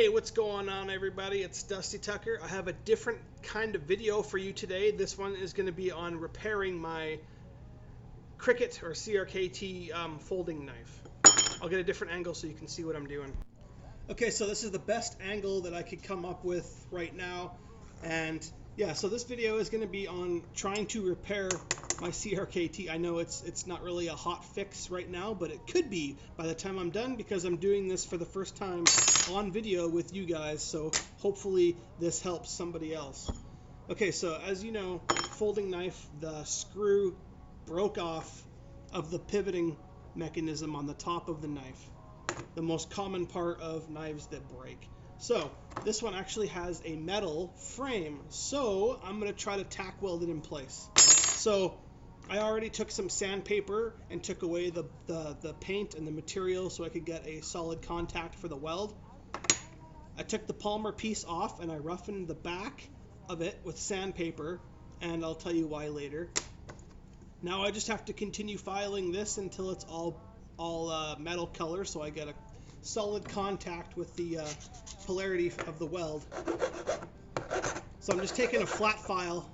Hey, what's going on, everybody? It's Dusty Tucker. I have a different kind of video for you today. This one is going to be on repairing my Cricut or CRKT folding knife. I'll get a different angle so you can see what I'm doing. Okay, so this is the best angle that I could come up with right now. And yeah, so this video is going to be on trying to repair my CRKT. I know it's not really a hot fix right now, but it could be by the time I'm done, because I'm doing this for the first time on video with you guys, so hopefully this helps somebody else. Okay, so as you know, folding knife, the screw broke off of the pivoting mechanism on the top of the knife. The most common part of knives that break. So this one actually has a metal frame, so I'm going to try to tack weld it in place. So I already took some sandpaper and took away the paint and the material so I could get a solid contact for the weld. I took the polymer piece off and I roughened the back of it with sandpaper, and I'll tell you why later. Now I just have to continue filing this until it's all metal color, so I get a solid contact with the polarity of the weld. So I'm just taking a flat file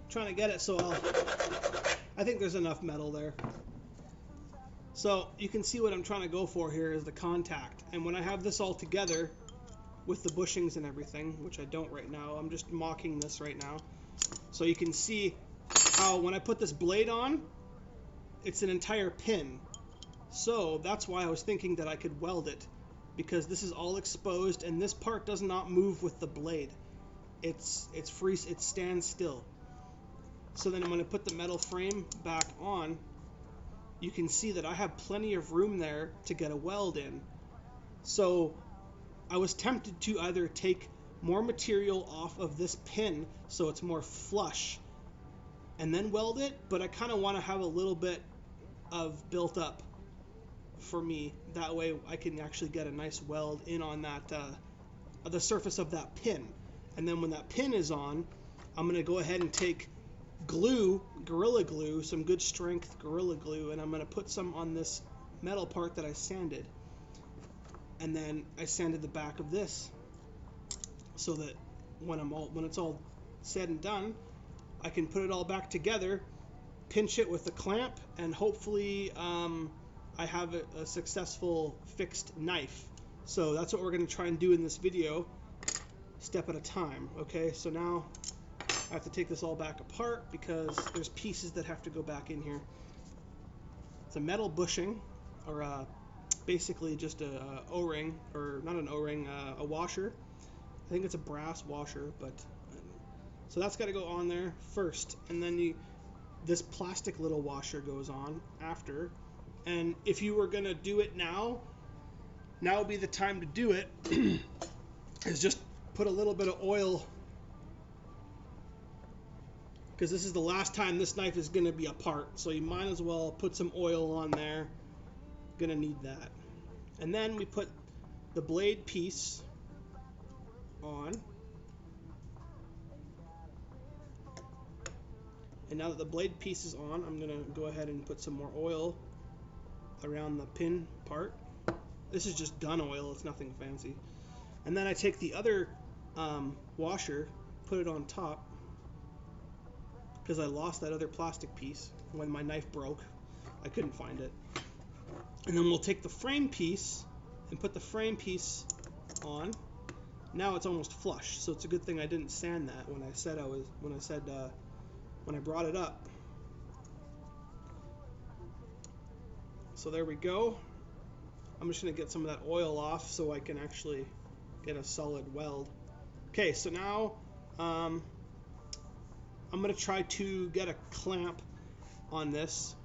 trying to get it so I think there's enough metal there. So you can see what I'm trying to go for here is the contact. And when I have this all together with the bushings and everything, which I don't right now, I'm just mocking this right now. So you can see how when I put this blade on, it's an entire pin. So that's why I was thinking that I could weld it, because this is all exposed and this part does not move with the blade. It's free, it stands still. So then I'm going to put the metal frame back on. You can see that I have plenty of room there to get a weld in. So I was tempted to either take more material off of this pin so it's more flush and then weld it, but I kind of want to have a little bit of built up for me. That way I can actually get a nice weld in on that the surface of that pin. And then when that pin is on, I'm going to go ahead and take glue, Gorilla Glue, some good strength Gorilla Glue, and I'm going to put some on this metal part that I sanded. And then I sanded the back of this so that when it's all said and done, I can put it all back together, pinch it with a clamp, and hopefully I have a successful fixed knife. So that's what we're going to try and do in this video, step at a time. Okay, so now I have to take this all back apart because there's pieces that have to go back in here. It's a metal bushing, or basically just a O-ring, or not an O-ring, a washer. I think it's a brass washer, but so that's got to go on there first, and then this plastic little washer goes on after. And if you were gonna do it now would be the time to do it. Is just put a little bit of oil, because this is the last time this knife is gonna be apart, so you might as well put some oil on there. Gonna need that. And then we put the blade piece on. And now that the blade piece is on, I'm gonna go ahead and put some more oil around the pin part. This is just gun oil, it's nothing fancy. And then I take the other washer, put it on top, because I lost that other plastic piece when my knife broke. I couldn't find it. And then we'll take the frame piece and put the frame piece on. Now it's almost flush, so it's a good thing I didn't sand that when I brought it up. So there we go. I'm just going to get some of that oil off so I can actually get a solid weld. Okay, so now I'm going to try to get a clamp on this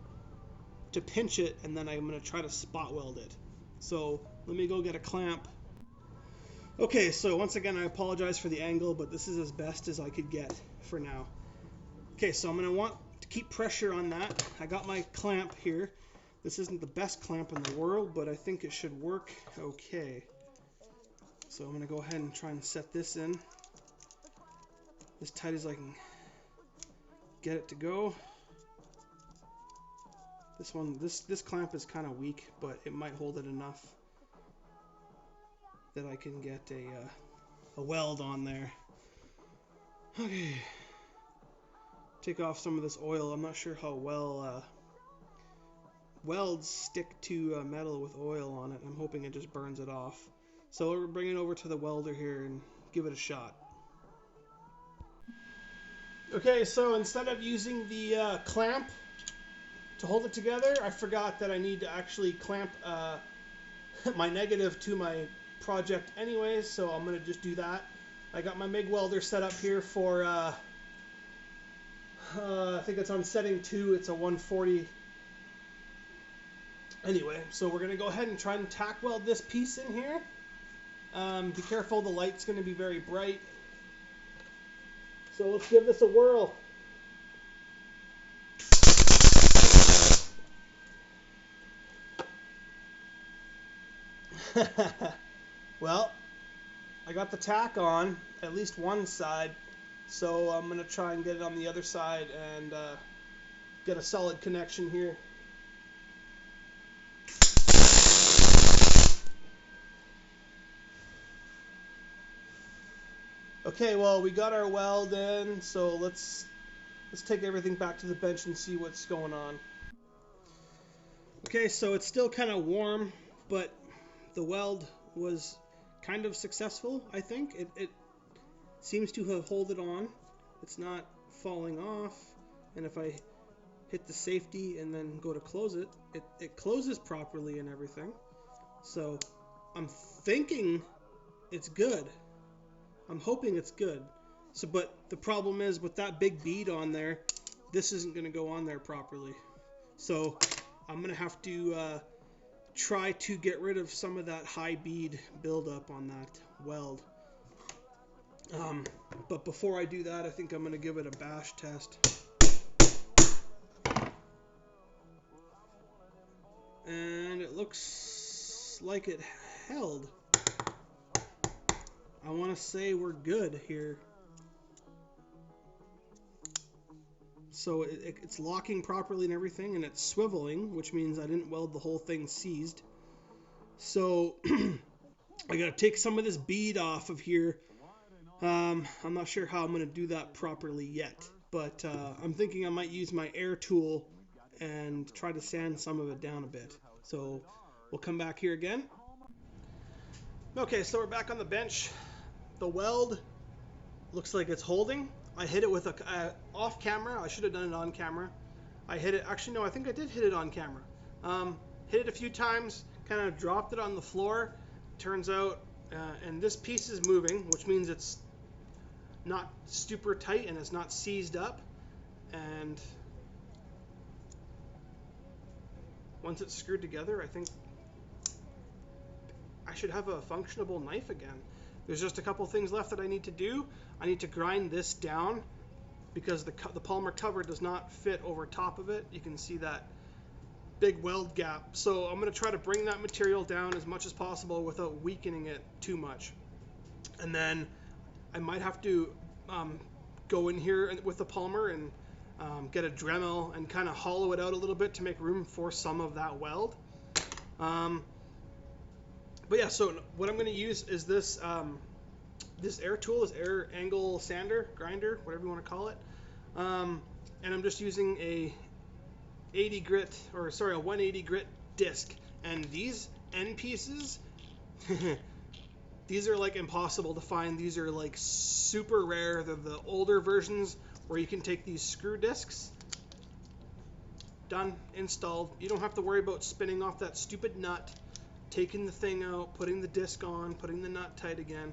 to pinch it, and then I'm going to try to spot weld it. So let me go get a clamp. Okay, so once again I apologize for the angle, but this is as best as I could get for now. Okay, so I'm going to want to keep pressure on that. I got my clamp here. This isn't the best clamp in the world, but I think it should work okay. So I'm going to go ahead and try and set this in as tight as I can get it to go. This clamp is kind of weak, but it might hold it enough that I can get a weld on there. Okay. Take off some of this oil. I'm not sure how well welds stick to metal with oil on it. I'm hoping it just burns it off. So we'll bring it over to the welder here and give it a shot. Okay, so instead of using the clamp to hold it together, I forgot that I need to actually clamp my negative to my project anyways, so I'm going to just do that. I got my MIG welder set up here for, I think it's on setting 2, it's a 140. Anyway, so we're going to go ahead and try and tack weld this piece in here. Be careful, the light's going to be very bright. So let's give this a whirl. Well, I got the tack on at least one side, so I'm going to try and get it on the other side and get a solid connection here. Okay, well, we got our weld in, so let's take everything back to the bench and see what's going on. Okay, so it's still kind of warm, but the weld was kind of successful, I think. It seems to have held it on. It's not falling off, and if I hit the safety and then go to close it, it closes properly and everything. So I'm thinking it's good. I'm hoping it's good. So, but the problem is with that big bead on there, this isn't going to go on there properly. So I'm going to have to try to get rid of some of that high bead buildup on that weld. But before I do that, I think I'm going to give it a bash test. And it looks like it held. I want to say we're good here. So it's locking properly and everything, and it's swiveling, which means I didn't weld the whole thing seized. So I got to take some of this bead off of here. I'm not sure how I'm going to do that properly yet, but I'm thinking I might use my air tool and try to sand some of it down a bit. So we'll come back here again. Okay, so we're back on the bench. The weld looks like it's holding. I hit it with a off camera. I should have done it on camera. I hit it, actually no, I think I did hit it on camera. Hit it a few times, kind of dropped it on the floor. Turns out, and this piece is moving, which means it's not super tight and it's not seized up. And once it's screwed together, I think I should have a functionable knife again. There's just a couple things left that I need to do. I need to grind this down because the polymer cover does not fit over top of it. You can see that big weld gap. So I'm going to try to bring that material down as much as possible without weakening it too much. And then I might have to go in here with the polymer and get a Dremel and kind of hollow it out a little bit to make room for some of that weld. But yeah, so what I'm going to use is this this air tool, this air angle sander, grinder, whatever you want to call it. And I'm just using a 180 grit disc. And these end pieces, these are like impossible to find. These are like super rare. They're the older versions where you can take these screw discs. Done, installed. You don't have to worry about spinning off that stupid nut, taking the thing out, putting the disc on, putting the nut tight again.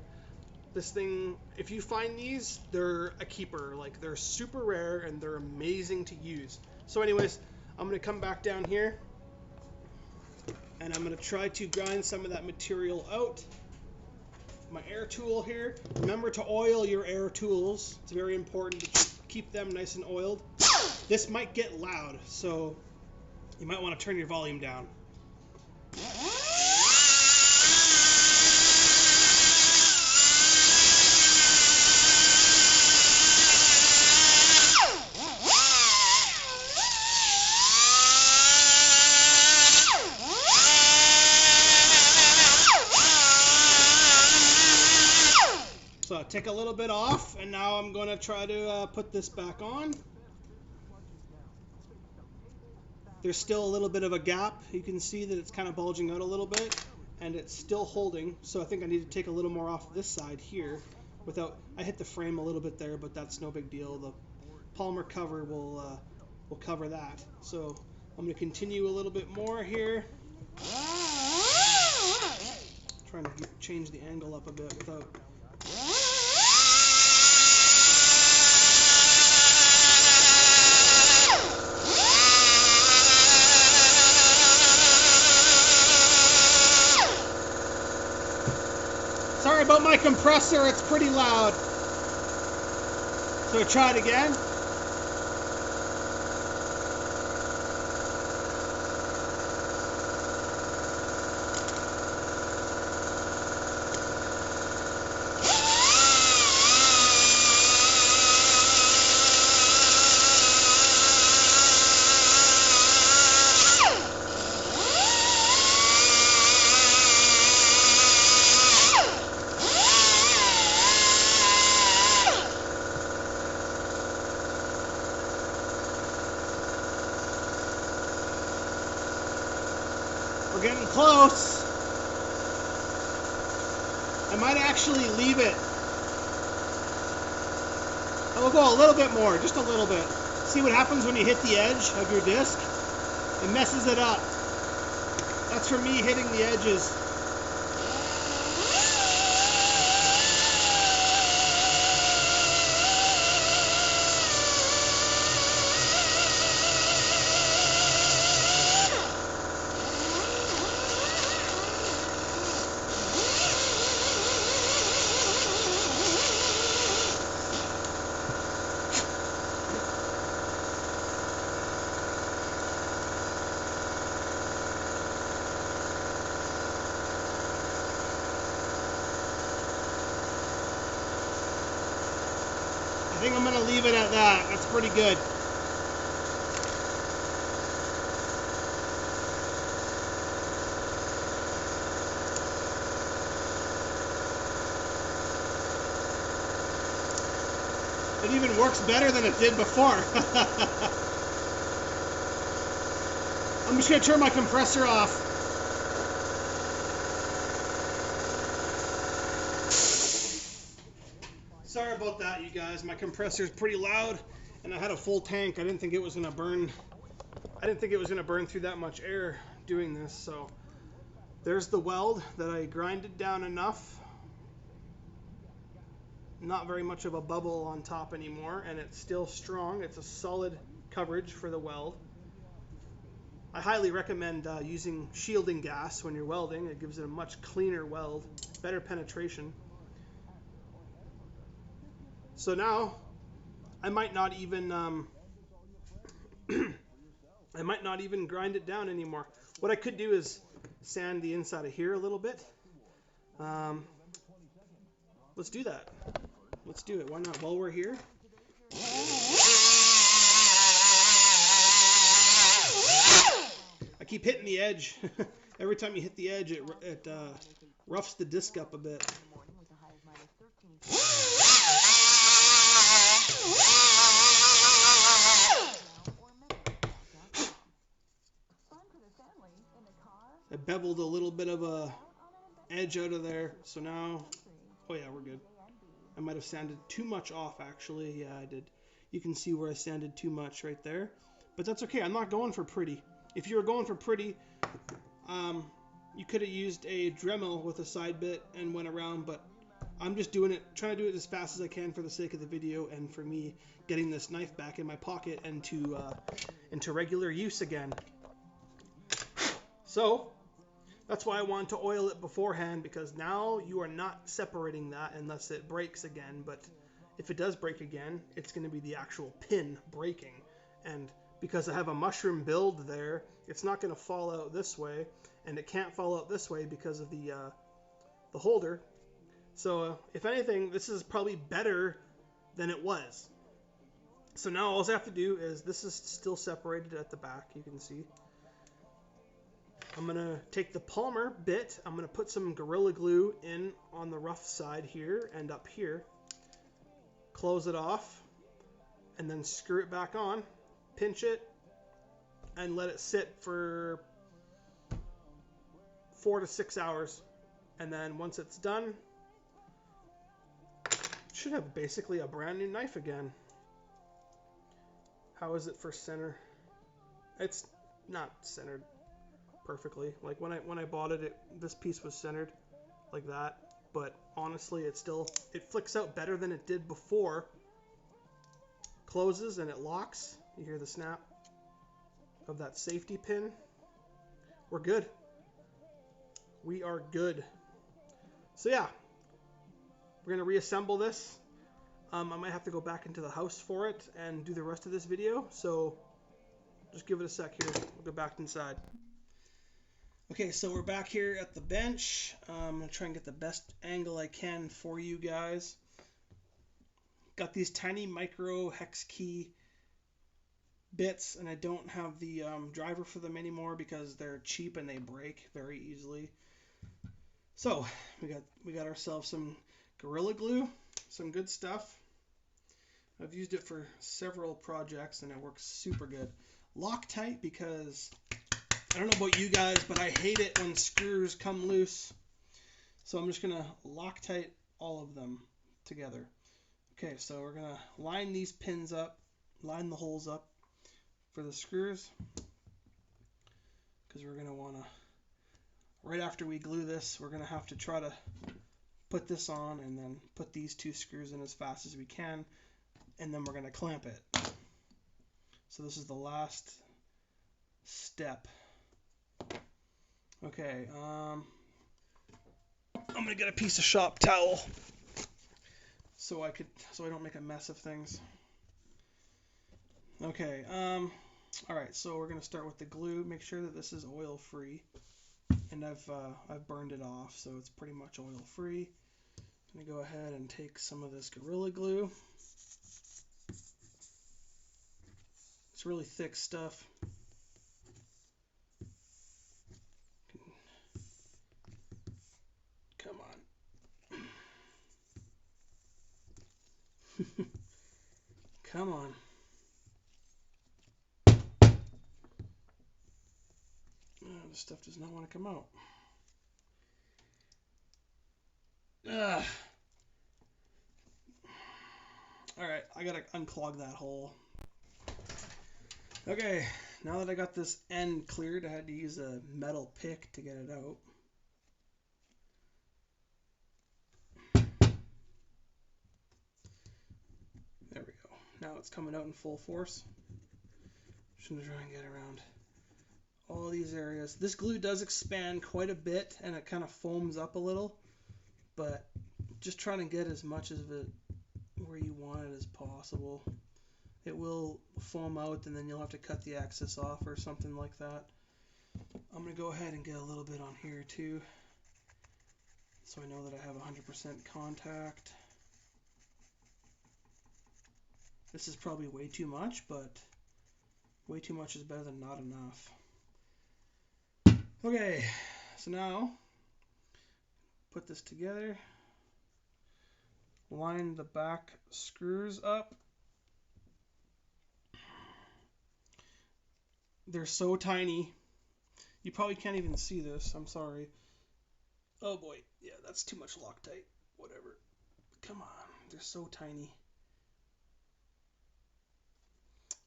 This thing, if you find these, they're a keeper. Like, they're super rare and they're amazing to use. So anyways, I'm going to come back down here and I'm going to try to grind some of that material out. My air tool here. Remember to oil your air tools. It's very important that you keep them nice and oiled. This might get loud, so you might want to turn your volume down. So I take a little bit off, and now I'm going to try to put this back on. There's still a little bit of a gap. You can see that it's kind of bulging out a little bit, and it's still holding. So I think I need to take a little more off this side here. I hit the frame a little bit there, but that's no big deal. The polymer cover will cover that. So I'm going to continue a little bit more here. Trying to change the angle up a bit without... Sorry about my compressor, it's pretty loud. So try it again. We're getting close. I might actually leave it. I will go a little bit more, just a little bit. See what happens when you hit the edge of your disc? It messes it up. That's from me hitting the edges. I think I'm going to leave it at that. That's pretty good. It even works better than it did before. I'm just going to turn my compressor off. Sorry about that, you guys. My compressor is pretty loud, and I had a full tank. I didn't think it was going to burn. I didn't think it was going to burn through that much air doing this. So there's the weld that I grinded down enough. Not very much of a bubble on top anymore, and it's still strong. It's a solid coverage for the weld. I highly recommend using shielding gas when you're welding. It gives it a much cleaner weld, better penetration. So now, I might not even grind it down anymore. What I could do is sand the inside of here a little bit. Let's do that. Let's do it. Why not? While we're here. I keep hitting the edge. Every time you hit the edge, it roughs the disc up a bit. I beveled a little bit of a edge out of there, so now, oh yeah, we're good. I might have sanded too much off, actually. Yeah, I did. You can see where I sanded too much right there, but that's okay. I'm not going for pretty. If you were going for pretty, you could have used a Dremel with a side bit and went around, but I'm just doing it, trying to do it as fast as I can for the sake of the video and for me getting this knife back in my pocket and into regular use again. So that's why I wanted to oil it beforehand, because now you are not separating that unless it breaks again. But if it does break again, it's going to be the actual pin breaking. And because I have a mushroom build there, it's not going to fall out this way, and it can't fall out this way because of the holder. So if anything, this is probably better than it was. So now all I have to do is, this is still separated at the back, you can see. I'm going to take the Palmer bit, I'm going to put some Gorilla Glue in on the rough side here and up here, close it off, and then screw it back on, pinch it, and let it sit for 4 to 6 hours. And then once it's done, should have basically a brand new knife again. How is it for center? It's not centered perfectly. Like when I bought it, this piece was centered like that, but honestly it flicks out better than it did before. Closes and it locks. You hear the snap of that safety pin. We're good. We are good. So yeah, we're gonna reassemble this. I might have to go back into the house for it and do the rest of this video, so just give it a sec here. We'll go back inside. Okay, so we're back here at the bench. I'm going to try and get the best angle I can for you guys. Got these tiny micro hex key bits, and I don't have the driver for them anymore because they're cheap and they break very easily. So we got ourselves some Gorilla Glue, some good stuff. I've used it for several projects and it works super good. Loctite, because I don't know about you guys, but I hate it when screws come loose. So I'm just going to Loctite all of them together. Okay, so we're going to line these pins up, line the holes up for the screws, because we're going to want to, right after we glue this, we're going to have to try to put this on and then put these 2 screws in as fast as we can, and then we're going to clamp it. So this is the last step. Okay, I'm going to get a piece of shop towel so I don't make a mess of things. Okay, all right, so we're going to start with the glue. Make sure that this is oil free, and I've burned it off, so it's pretty much oil free. I'm going to go ahead and take some of this Gorilla Glue. It's really thick stuff. Come on. Come on. Oh, this stuff does not want to come out. Ugh. Alright, I gotta unclog that hole. Okay, now that I got this end cleared, I had to use a metal pick to get it out. There we go. Now it's coming out in full force. Just gonna try and get around all these areas. This glue does expand quite a bit and it kind of foams up a little, but just trying to get as much of it where you want it as possible. It will foam out and then you'll have to cut the excess off or something like that. I'm going to go ahead and get a little bit on here too, so I know that I have 100% contact. This is probably way too much, but way too much is better than not enough. Okay, so now put this together, line the back screws up. They're so tiny, you probably can't even see this, I'm sorry. Oh boy, yeah, that's too much Loctite, whatever. Come on, they're so tiny.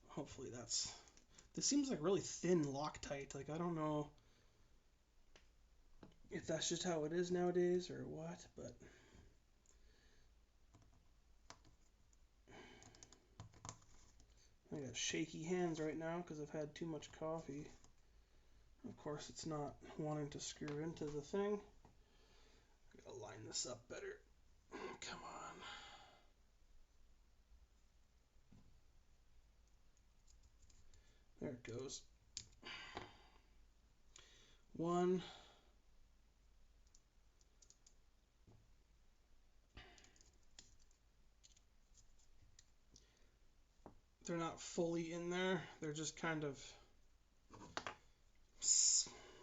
Hopefully this seems like really thin Loctite, like I don't know if that's just how it is nowadays or what, but I got shaky hands right now because I've had too much coffee. Of course, it's not wanting to screw into the thing. I gotta line this up better. Come on. There it goes. One. They're not fully in there. They're just kind of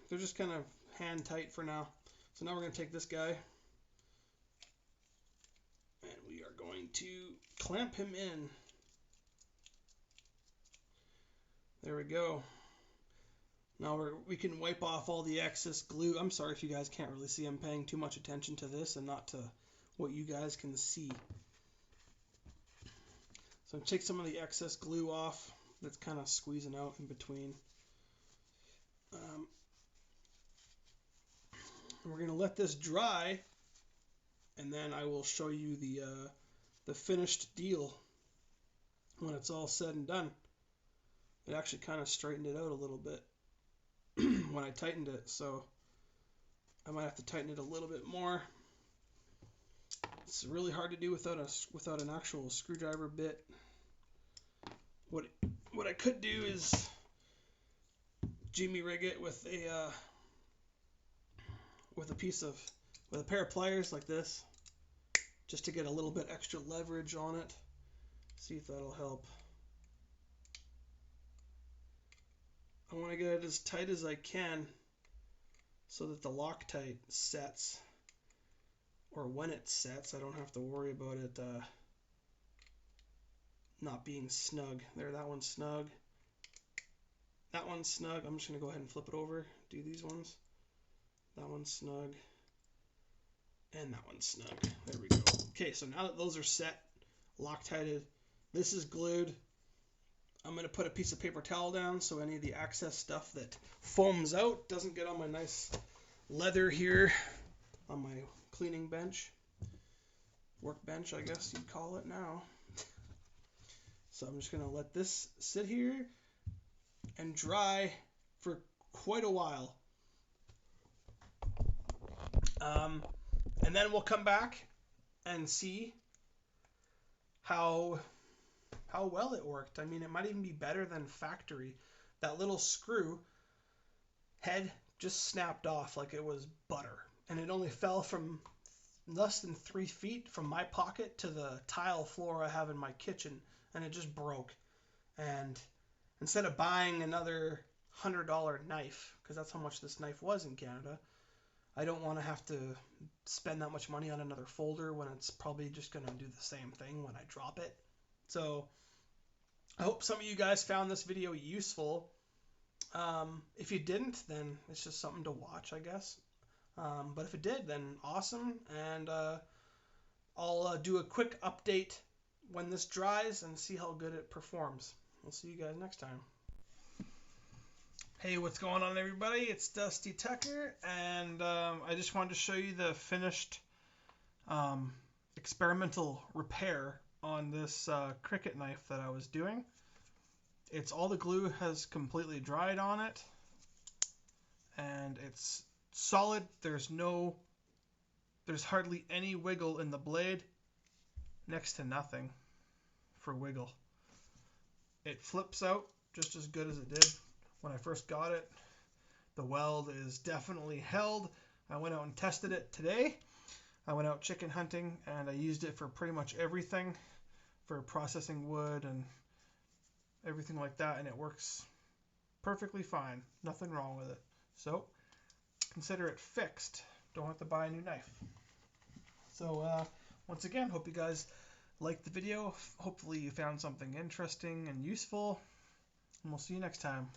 they're just kind of hand tight for now. So now we're going to take this guy and we are going to clamp him in. There we go. Now we can wipe off all the excess glue. I'm sorry if you guys can't really see. I'm paying too much attention to this and not to what you guys can see. So take some of the excess glue off that's kind of squeezing out in between. We're going to let this dry, and then I will show you the finished deal when it's all said and done. It actually kind of straightened it out a little bit when I tightened it, so I might have to tighten it a little bit more. It's really hard to do without an actual screwdriver bit. What I could do is jimmy rig it with a pair of pliers like this, just to get a little bit extra leverage on it. See if that'll help. I want to get it as tight as I can so that the Loctite sets, or when it sets, I don't have to worry about it not being snug. There, that one's snug. That one's snug. I'm just going to go ahead and flip it over, do these ones. That one's snug. And that one's snug. There we go. Okay, so now that those are set, Loctited, this is glued. I'm going to put a piece of paper towel down so any of the excess stuff that foams out doesn't get on my nice leather here on my cleaning bench. Workbench, I guess you'd call it now. So I'm just going to let this sit here and dry for quite a while. And then we'll come back and see how well it worked. I mean, it might even be better than factory. That little screw head just snapped off like it was butter. And it only fell from less than 3 feet from my pocket to the tile floor I have in my kitchen. And it just broke. And instead of buying another $100 knife, because that's how much this knife was in Canada, I don't want to have to spend that much money on another folder when it's probably just going to do the same thing when I drop it. So I hope some of you guys found this video useful. If you didn't, then it's just something to watch, I guess. But if it did, then awesome. And I'll do a quick update when this dries and see how good it performs. We'll see you guys next time. Hey, what's going on, everybody? It's Dusty Tucker, and I just wanted to show you the finished experimental repair on this Cricut knife that I was doing. It's all the glue has completely dried on it, and it's solid. There's hardly any wiggle in the blade, next to nothing for wiggle. It flips out just as good as it did when I first got it. The weld is definitely held. I went out and tested it today. I went out chicken hunting and I used it for pretty much everything, for processing wood and everything like that, and it works perfectly fine. Nothing wrong with it. So consider it fixed. Don't have to buy a new knife. So once again, hope you guys liked the video. Hopefully you found something interesting and useful, and we'll see you next time.